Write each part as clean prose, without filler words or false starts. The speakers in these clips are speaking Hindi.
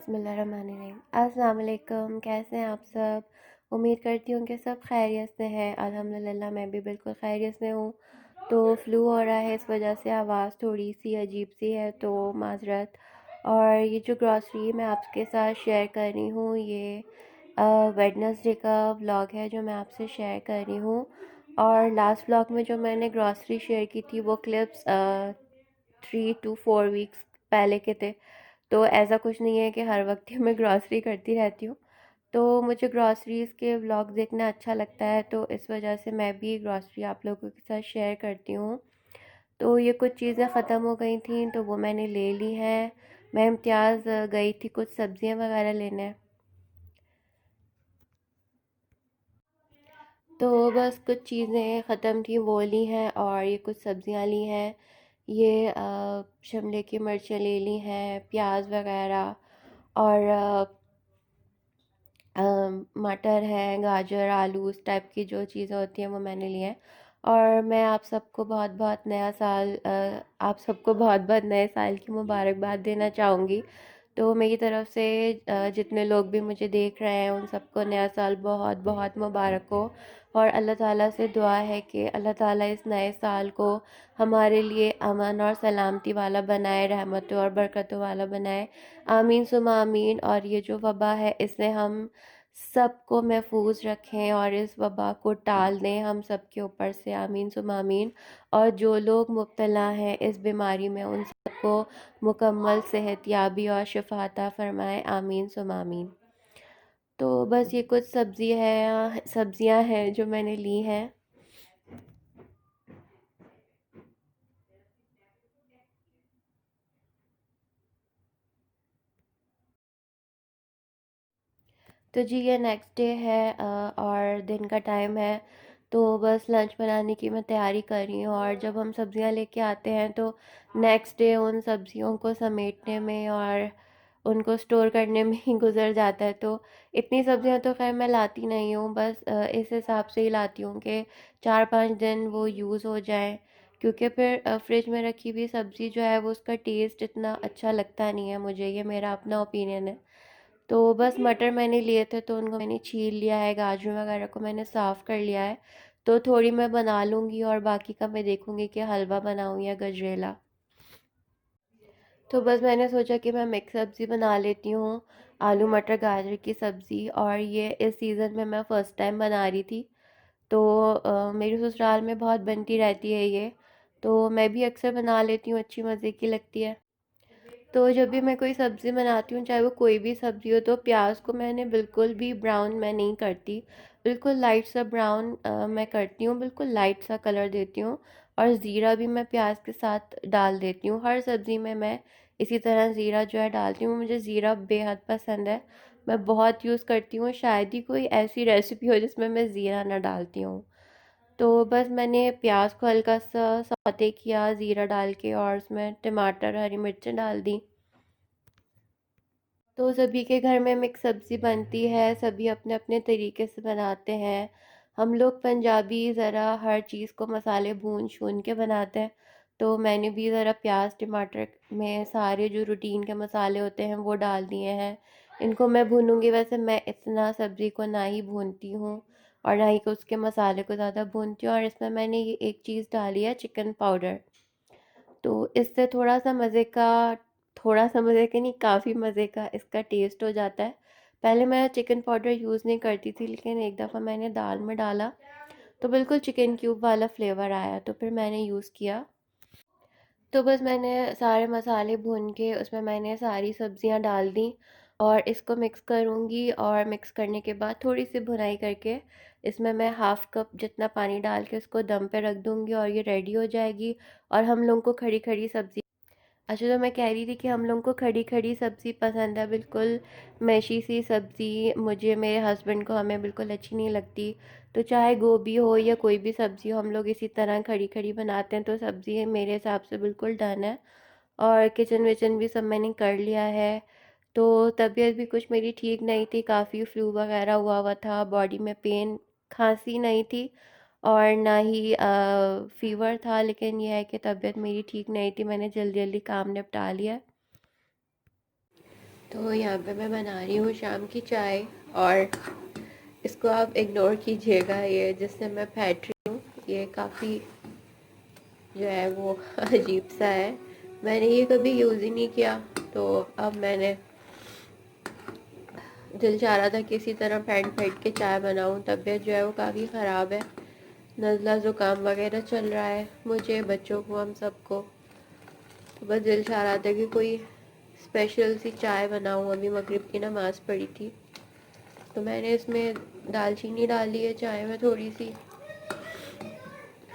बिस्मिल्लाहिर्रहमानिर्रहीम। अस्सलाम वालेकुम। कैसे हैं आप सब? उम्मीद करती हूँ कि सब खैरियत से हैं। अल्हम्दुलिल्लाह मैं भी बिल्कुल खैरियत से हूँ। तो फ्लू हो रहा है, इस वजह से आवाज़ थोड़ी सी अजीब सी है, तो माज़रत। और ये जो ग्रॉसरी मैं आपके साथ शेयर कर रही हूँ, ये वेडनेसडे का व्लॉग है जो मैं आपसे शेयर कर रही हूँ। और लास्ट व्लॉग में जो मैंने ग्रॉसरी शेयर की थी वो क्लिप्स 3 to 4 वीक्स पहले के थे। तो ऐसा कुछ नहीं है कि हर वक्त ही मैं ग्रॉसरी करती रहती हूँ। तो मुझे ग्रॉसरीज़ के व्लॉग देखना अच्छा लगता है, तो इस वजह से मैं भी ग्रॉसरी आप लोगों के साथ शेयर करती हूँ। तो ये कुछ चीज़ें ख़त्म हो गई थी तो वो मैंने ले ली हैं। मैं इम्तियाज़ गई थी कुछ सब्ज़ियाँ वगैरह लेने। तो बस कुछ चीज़ें ख़त्म थी वो ली हैं, और ये कुछ सब्ज़ियाँ ली हैं। ये शिमले की मिर्चें ले ली हैं, प्याज वगैरह। और मटर है, गाजर, आलू, इस टाइप की जो चीज़ें होती हैं वो मैंने ली हैं। और मैं आप सबको बहुत बहुत नया साल आप सबको बहुत बहुत नए साल की मुबारकबाद देना चाहूँगी। तो मेरी तरफ़ से जितने लोग भी मुझे देख रहे हैं उन सबको नया साल बहुत बहुत मुबारक हो। और अल्लाह ताला से दुआ है कि अल्लाह ताला इस नए साल को हमारे लिए अमन और सलामती वाला बनाए, रहमतों और बरकतों वाला बनाए। आमीन सुमा आमीन। और ये जो वबा है इससे हम सबको महफूज रखें और इस वबा को टाल दें हम सब के ऊपर से, आमीन सुमा आमीन। और जो लोग मुब्तला हैं इस बीमारी में उन सबको मुकम्मल सेहतयाबी और शिफा अता फ़रमाए, आमीन सुमा आमीन। तो बस ये कुछ सब्ज़ियाँ हैं जो मैंने ली हैं। तो जी ये नेक्स्ट डे है, और दिन का टाइम है। तो बस लंच बनाने की मैं तैयारी कर रही हूँ। और जब हम सब्ज़ियाँ लेके आते हैं तो नेक्स्ट डे उन सब्ज़ियों को समेटने में और उनको स्टोर करने में ही गुज़र जाता है। तो इतनी सब्ज़ियाँ तो ख़ैर मैं लाती नहीं हूँ, बस इस हिसाब से ही लाती हूँ कि 4-5 दिन वो यूज़ हो जाएँ। क्योंकि फिर फ्रिज में रखी हुई सब्ज़ी जो है वो उसका टेस्ट इतना अच्छा लगता नहीं है मुझे, ये मेरा अपना ओपिनियन है। तो बस मटर मैंने लिए थे तो उनको मैंने छील लिया है, गाजर वगैरह को मैंने साफ़ कर लिया है। तो थोड़ी मैं बना लूँगी और बाकी का मैं देखूँगी कि हलवा बनाऊँ या गजरेला। तो बस मैंने सोचा कि मैं मिक्स सब्ज़ी बना लेती हूँ, आलू मटर गाजर की सब्ज़ी। और ये इस सीज़न में मैं फ़र्स्ट टाइम बना रही थी। तो मेरे ससुराल में बहुत बनती रहती है ये, तो मैं भी अक्सर बना लेती हूँ, अच्छी मज़े की लगती है। तो जब भी मैं कोई सब्ज़ी बनाती हूँ, चाहे वो कोई भी सब्ज़ी हो, तो प्याज को मैंने बिल्कुल भी ब्राउन मैं नहीं करती। बिल्कुल लाइट सा ब्राउन मैं करती हूँ, बिल्कुल लाइट सा कलर देती हूँ। और ज़ीरा भी मैं प्याज के साथ डाल देती हूँ, हर सब्ज़ी में मैं इसी तरह ज़ीरा जो है डालती हूँ। मुझे ज़ीरा बेहद पसंद है, मैं बहुत यूज़ करती हूँ। शायद ही कोई ऐसी रेसिपी हो जिसमें मैं ज़ीरा ना डालती हूँ। तो बस मैंने प्याज को हल्का सा सौते किया ज़ीरा डाल के, और उसमें टमाटर, हरी मिर्चें डाल दी। तो सभी के घर में मिक्स सब्ज़ी बनती है, सभी अपने-अपने तरीके से बनाते हैं। हम लोग पंजाबी ज़रा हर चीज़ को मसाले भून-शून के बनाते हैं, तो मैंने भी ज़रा प्याज़, टमाटर में सारे जो रूटीन के मसाले होते हैं वो डाल दिए हैं। इनको मैं भूनूँगी, वैसे मैं इतना सब्ज़ी को ना ही भूनती हूँ और ना ही उसके मसाले को ज़्यादा भूनती हूँ। और इसमें मैंने ये एक चीज़ डाली है, चिकन पाउडर। तो इससे थोड़ा-सा मज़े का नहीं, काफ़ी मज़े का इसका टेस्ट हो जाता है। पहले मैं चिकन पाउडर यूज़ नहीं करती थी, लेकिन एक दफ़ा मैंने दाल में डाला, तो बिल्कुल चिकन क्यूब वाला फ्लेवर आया, तो फिर मैंने यूज़ किया। तो बस मैंने सारे मसाले भून के उसमें मैंने सारी सब्जियां डाल दी, और इसको मिक्स करूँगी। और मिक्स करने के बाद थोड़ी सी भुनाई करके इसमें मैं हाफ़ कप जितना पानी डाल के उसको दम पे रख दूँगी, और ये रेडी हो जाएगी। और हम लोगों को खड़ी खड़ी सब्ज़ी, अच्छा, तो मैं कह रही थी कि हम लोगों को खड़ी खड़ी सब्ज़ी पसंद है, बिल्कुल मैशी सी सब्ज़ी मुझे, मेरे हस्बैंड को, हमें बिल्कुल अच्छी नहीं लगती। तो चाहे गोभी हो या कोई भी सब्ज़ी हो, हम लोग इसी तरह खड़ी खड़ी बनाते हैं। तो सब्ज़ी मेरे हिसाब से बिल्कुल डन है, और किचन विचन भी सब मैंने कर लिया है। तो तबीयत भी कुछ मेरी ठीक नहीं थी, काफ़ी फ्लू वगैरह हुआ हुआ था, बॉडी में पेन, खांसी नहीं थी और ना ही फ़ीवर था। लेकिन यह है कि तबीयत मेरी ठीक नहीं थी, मैंने जल्दी जल्दी काम निपटा लिया। तो यहाँ पे मैं बना रही हूँ शाम की चाय, और इसको आप इग्नोर कीजिएगा, ये जिससे मैं फेंट रही हूँ ये काफ़ी जो है वो अजीब सा है। मैंने ये कभी यूज़ ही नहीं किया, तो अब मैंने दिल चाह रहा था कि इसी तरह फेंट फेंट के चाय बनाऊँ। तबीयत जो है वो काफ़ी ख़राब है, नज़ला ज़ुकाम वगैरह चल रहा है मुझे, बच्चों को, हम सबको। तो बस दिल चाह रहा था कि कोई स्पेशल सी चाय बनाऊँ। अभी मगरिब की नमाज़ पढ़ी थी तो मैंने इसमें दालचीनी डाली है चाय में थोड़ी सी,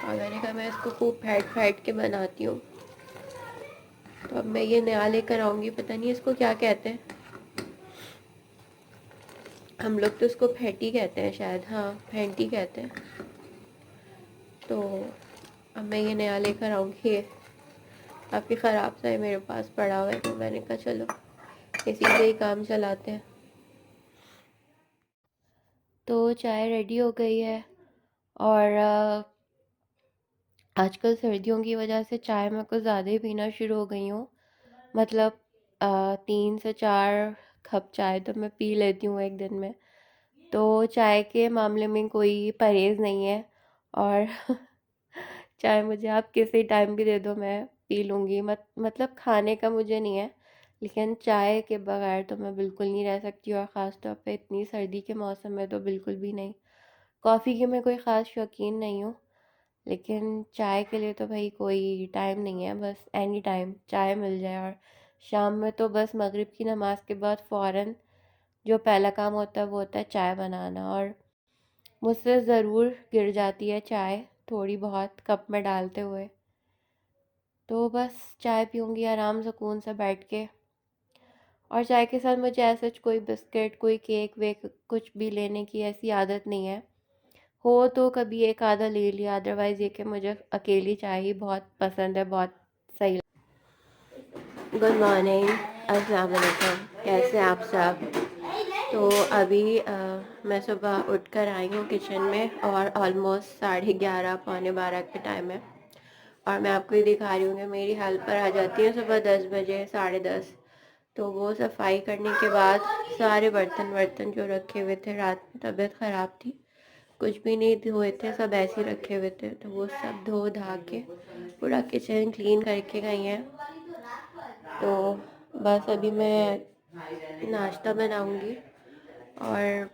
और मैंने कहा मैं इसको खूब फेंट फेंट के बनाती हूँ। तो अब मैं ये नया लेकर आऊँगी, पता नहीं इसको क्या कहते हैं, हम लोग तो इसको फेंटी कहते हैं शायद, हाँ फेंटी कहते हैं। तो अब मैं ये नया लेकर आऊँगी, ये काफ़ी ख़राब सा है, मेरे पास पड़ा हुआ है, तो मैंने कहा चलो इसी से ही काम चलाते हैं। तो चाय रेडी हो गई है, और आजकल सर्दियों की वजह से चाय मैं कुछ ज़्यादा ही पीना शुरू हो गई हूँ। मतलब 3 से 4 कप चाय तो मैं पी लेती हूँ एक दिन में। तो चाय के मामले में कोई परहेज़ नहीं है, और चाय मुझे आप किसी टाइम भी दे दो मैं पी लूँगी। मतलब खाने का मुझे नहीं है, लेकिन चाय के बगैर तो मैं बिल्कुल नहीं रह सकती, और ख़ास तौर पे इतनी सर्दी के मौसम में तो बिल्कुल भी नहीं। कॉफ़ी की मैं कोई ख़ास शौकीन नहीं हूँ, लेकिन चाय के लिए तो भाई कोई टाइम नहीं है, बस एनी टाइम चाय मिल जाए। और शाम में तो बस मगरिब की नमाज़ के बाद फ़ौरन जो पहला काम होता है वो होता है चाय बनाना, और मुझसे ज़रूर गिर जाती है चाय थोड़ी बहुत कप में डालते हुए। तो बस चाय पीऊँगी आराम सुकून से बैठ के, और चाय के साथ मुझे ऐसा कोई बिस्किट, कोई केक वेक कुछ भी लेने की ऐसी आदत नहीं है। हो तो कभी एक आधा ले लिया, अदरवाइज़ ये कि मुझे अकेली चाय ही बहुत पसंद है, बहुत सही। गुड मॉर्निंग, अस्सलाम वालेकुम, कैसे हैं आप सब? तो अभी मैं सुबह उठकर आई हूँ किचन में, और ऑलमोस्ट 11:30 पौने 12 के टाइम है, और मैं आपको ये दिखा रही हूँ कि मेरी हेल्पर आ जाती है सुबह 10 बजे, 10:30। तो वो सफाई करने के बाद सारे बर्तन वर्तन जो रखे हुए थे, रात में तबीयत ख़राब थी, कुछ भी नहीं धोए थे, सब ऐसे ही रखे हुए थे, तो वो सब धो धा के पूरा किचन क्लीन करके गई हैं। तो बस अभी मैं नाश्ता बनाऊंगी, और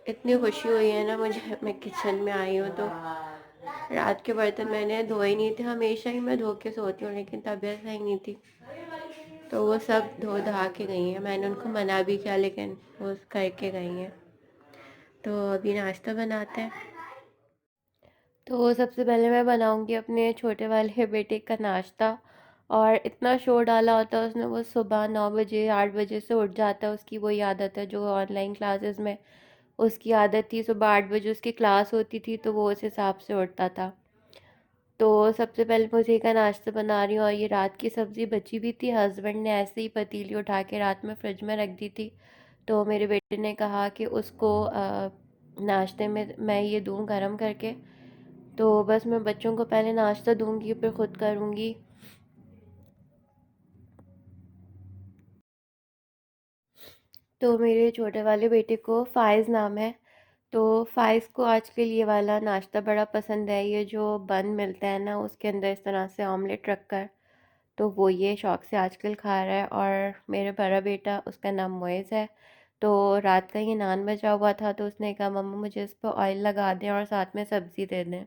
इतनी खुशी हुई है ना मुझे, मैं किचन में आई हूँ तो। रात के बर्तन मैंने धोए नहीं थे, हमेशा ही मैं धो के सोती हूँ, लेकिन तबीयत सही नहीं थी, तो वो सब धो धा के गई हैं। मैंने उनको मना भी किया, लेकिन वो करके गई हैं। तो अभी नाश्ता बनाते हैं। तो सबसे पहले मैं बनाऊंगी अपने छोटे वाले बेटे का नाश्ता, और इतना शोर डाला होता है उसने, वो सुबह 9 बजे 8 बजे से उठ जाता है, उसकी वही आदत है जो ऑनलाइन क्लासेस में उसकी आदत थी, सुबह 8 बजे उसकी क्लास होती थी, तो वो उस हिसाब से उठता था। तो सबसे पहले मुझे का नाश्ता बना रही हूँ, और ये रात की सब्ज़ी बची भी थी, हस्बैंड ने ऐसे ही पतीली उठा के रात में फ्रिज में रख दी थी, तो मेरे बेटे ने कहा कि उसको नाश्ते में मैं ये दूँ गरम करके। तो बस मैं बच्चों को पहले नाश्ता दूंगी, फिर खुद करूँगी। तो मेरे छोटे वाले बेटे को फ़ाइज़ नाम है, तो फ़ाइज़ को आजकल ये वाला नाश्ता बड़ा पसंद है, ये जो बन मिलता है ना उसके अंदर इस तरह से ऑमलेट रख कर, तो वो ये शौक़ से आजकल खा रहा है। और मेरा बड़ा बेटा, उसका नाम मोइज़ है, तो रात का ये नान बचा हुआ था, तो उसने कहा मम्मा मुझे इस पर ऑयल लगा दें और साथ में सब्ज़ी दे दें।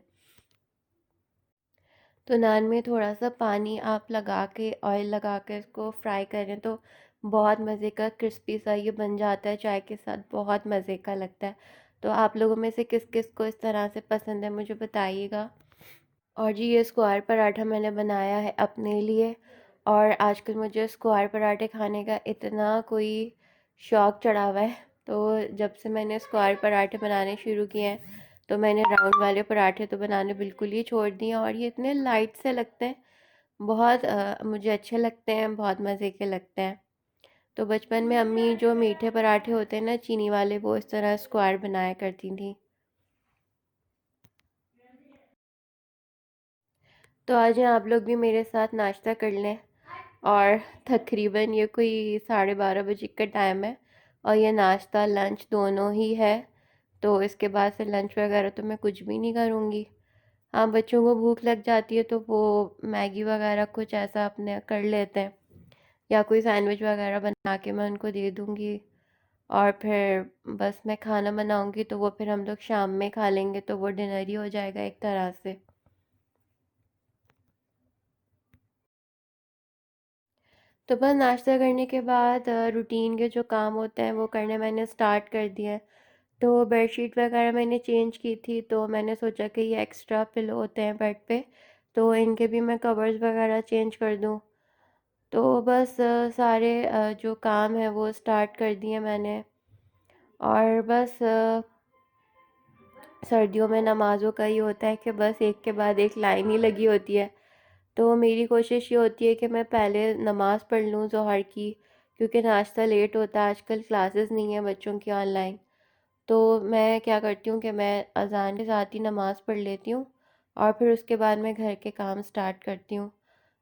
तो नान में थोड़ा सा पानी आप लगा के, ऑयल लगा के इसको फ्राई करें, तो बहुत मज़े का क्रिस्पी सा ये बन जाता है, चाय के साथ बहुत मज़े का लगता है। तो आप लोगों में से किस किस को इस तरह से पसंद है मुझे बताइएगा। और जी ये स्क्वायर पराठा मैंने बनाया है अपने लिए, और आजकल मुझे स्क्वायर पराठे खाने का इतना कोई शौक़ चढ़ा हुआ है, तो जब से मैंने स्क्वायर पराठे बनाने शुरू किए हैं, तो मैंने राउंड वाले पराठे तो बनाने बिल्कुल ही छोड़ दिए हैं, और ये इतने लाइट से लगते हैं, बहुत मुझे अच्छे लगते हैं, बहुत मज़े के लगते हैं। तो बचपन में अम्मी जो मीठे पराठे होते हैं ना चीनी वाले, वो इस तरह स्क्वायर बनाया करती थी। तो आज आप लोग भी मेरे साथ नाश्ता कर लें, और तकरीबन ये कोई 12:30 बजे का टाइम है और ये नाश्ता लंच दोनों ही है। तो इसके बाद से लंच वगैरह तो मैं कुछ भी नहीं करूँगी। हाँ, बच्चों को भूख लग जाती है तो वो मैगी वगैरह कुछ ऐसा अपने कर लेते हैं, या कोई सैंडविच वगैरह बना के मैं उनको दे दूँगी। और फिर बस मैं खाना बनाऊँगी तो वो फिर हम लोग शाम में खा लेंगे, तो वो डिनर ही हो जाएगा एक तरह से। तो बस नाश्ता करने के बाद रूटीन के जो काम होते हैं वो करने मैंने स्टार्ट कर दिए हैं। तो बेडशीट वगैरह मैंने चेंज की थी, तो मैंने सोचा कि ये एक्स्ट्रा पिलो होते हैं बेड पे, तो इनके भी मैं कवर्स वगैरह चेंज कर दूँ। तो बस सारे जो काम है वो स्टार्ट कर दिए मैंने। और बस सर्दियों में नमाज़ों का ये होता है कि बस एक के बाद एक लाइन ही लगी होती है। तो मेरी कोशिश ये होती है कि मैं पहले नमाज़ पढ़ लूँ ज़ोहर की, क्योंकि नाश्ता लेट होता है, आजकल क्लासेस नहीं है बच्चों की ऑनलाइन। तो मैं क्या करती हूँ कि मैं अज़ान के साथ ही नमाज़ पढ़ लेती हूँ और फिर उसके बाद मैं घर के काम स्टार्ट करती हूँ।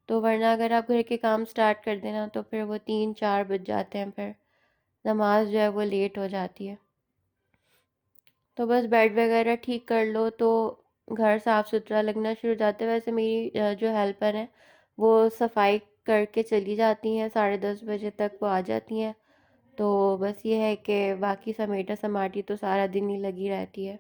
तो वरना अगर आप घर के काम स्टार्ट कर देना तो फिर वो 3-4 बज जाते हैं, फिर नमाज जो है वो लेट हो जाती है। तो बस बेड वगैरह ठीक कर लो तो घर साफ़ सुथरा लगना शुरू हो जाता है। वैसे मेरी जो हेल्पर हैं वो सफाई करके चली जाती हैं, 10:30 बजे तक वो आ जाती हैं। तो बस ये है कि बाकी समेटा समाटी तो सारा दिन ही लगी रहती है।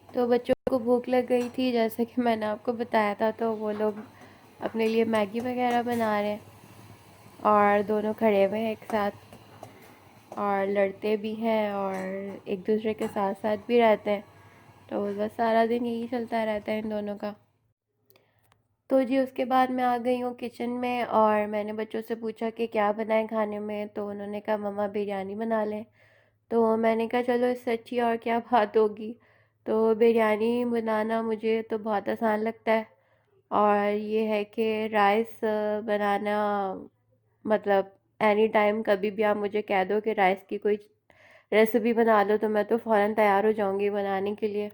तो बच्चों को भूख लग गई थी, जैसे कि मैंने आपको बताया था, तो वो लोग अपने लिए मैगी वगैरह बना रहे हैं और दोनों खड़े हुए हैं एक साथ और लड़ते भी हैं और एक दूसरे के साथ साथ भी रहते हैं। तो बस सारा दिन यही चलता रहता है इन दोनों का। तो जी उसके बाद मैं आ गई हूँ किचन में और मैंने बच्चों से पूछा कि क्या बनाएं खाने में, तो उन्होंने कहा मम्मा बिरयानी बना लें। तो मैंने कहा चलो इससे अच्छी और क्या बात होगी। तो बिरयानी बनाना मुझे तो बहुत आसान लगता है, और ये है कि राइस बनाना, मतलब एनी टाइम कभी भी आप मुझे कह दो कि राइस की कोई रेसिपी बना लो तो मैं तो फ़ौरन तैयार हो जाऊंगी बनाने के लिए।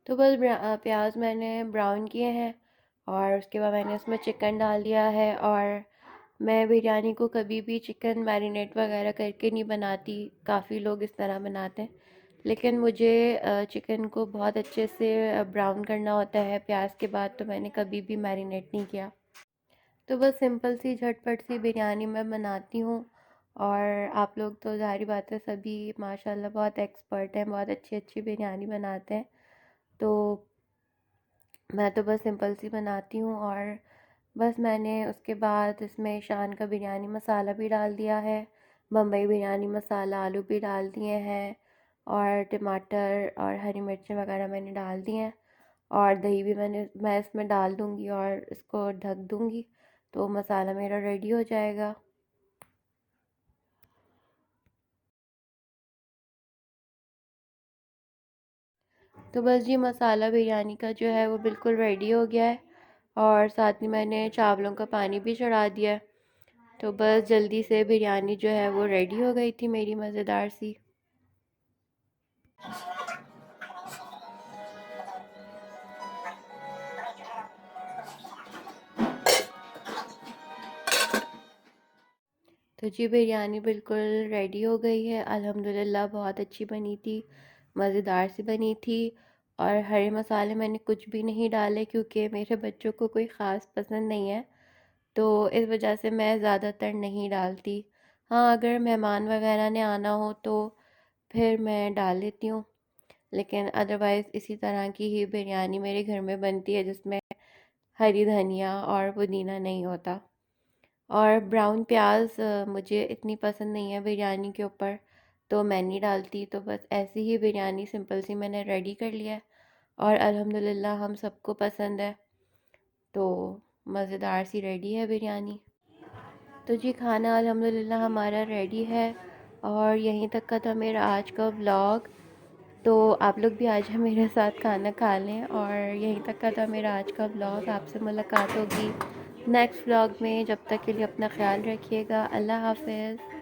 तो बस प्याज मैंने ब्राउन किए हैं और उसके बाद मैंने इसमें चिकन डाल दिया है। और मैं बिरयानी को कभी भी चिकन मैरिनेट वगैरह करके नहीं बनाती, काफ़ी लोग इस तरह बनाते हैं, लेकिन मुझे चिकन को बहुत अच्छे से ब्राउन करना होता है प्याज के बाद, तो मैंने कभी भी मैरिनेट नहीं किया। तो बस सिंपल सी झटपट सी बिरयानी मैं बनाती हूँ। और आप लोग तो ज़ाहिर बात है सभी माशाल्लाह बहुत एक्सपर्ट हैं, बहुत अच्छी अच्छी बिरयानी बनाते हैं। तो मैं तो बस सिंपल सी बनाती हूँ। और बस मैंने उसके बाद इसमें शान का बिरयानी मसाला भी डाल दिया है, बम्बई बिरयानी मसाला, आलू भी डाल दिए हैं और टमाटर और हरी मिर्चें वगैरह मैंने डाल दी हैं। और दही भी मैं इसमें डाल दूँगी और इसको ढक दूँगी, तो मसाला मेरा रेडी हो जाएगा। तो बस जी मसाला बिरयानी का जो है वो बिल्कुल रेडी हो गया है और साथ ही मैंने चावलों का पानी भी चढ़ा दिया है। तो बस जल्दी से बिरयानी जो है वो रेडी हो गई थी मेरी मज़ेदार सी। तो जी बिरयानी बिल्कुल रेडी हो गई है अल्हम्दुलिल्लाह, बहुत अच्छी बनी थी, मज़ेदार सी बनी थी। और हरे मसाले मैंने कुछ भी नहीं डाले क्योंकि मेरे बच्चों को कोई ख़ास पसंद नहीं है, तो इस वजह से मैं ज़्यादातर नहीं डालती। हाँ, अगर मेहमान वगैरह ने आना हो तो फिर मैं डाल लेती हूँ, लेकिन अदरवाइज़ इसी तरह की ही बिरयानी मेरे घर में बनती है जिसमें हरी धनिया और पुदीना नहीं होता। और ब्राउन प्याज मुझे इतनी पसंद नहीं है बिरयानी के ऊपर, तो मैं नहीं डालती। तो बस ऐसी ही बिरयानी सिंपल सी मैंने रेडी कर लिया है और अल्हम्दुलिल्लाह हम सबको पसंद है, तो मज़ेदार सी रेडी है बिरयानी। तो जी खाना अल्हम्दुलिल्लाह हमारा रेडी है और यहीं तक का था मेरा आज का व्लॉग। तो आप लोग भी आज मेरे साथ खाना खा लें। और यहीं तक का था मेरा आज का व्लॉग। आपसे मुलाकात होगी नेक्स्ट व्लॉग में। जब तक के लिए अपना ख्याल रखिएगा। अल्लाह हाफ़िज़।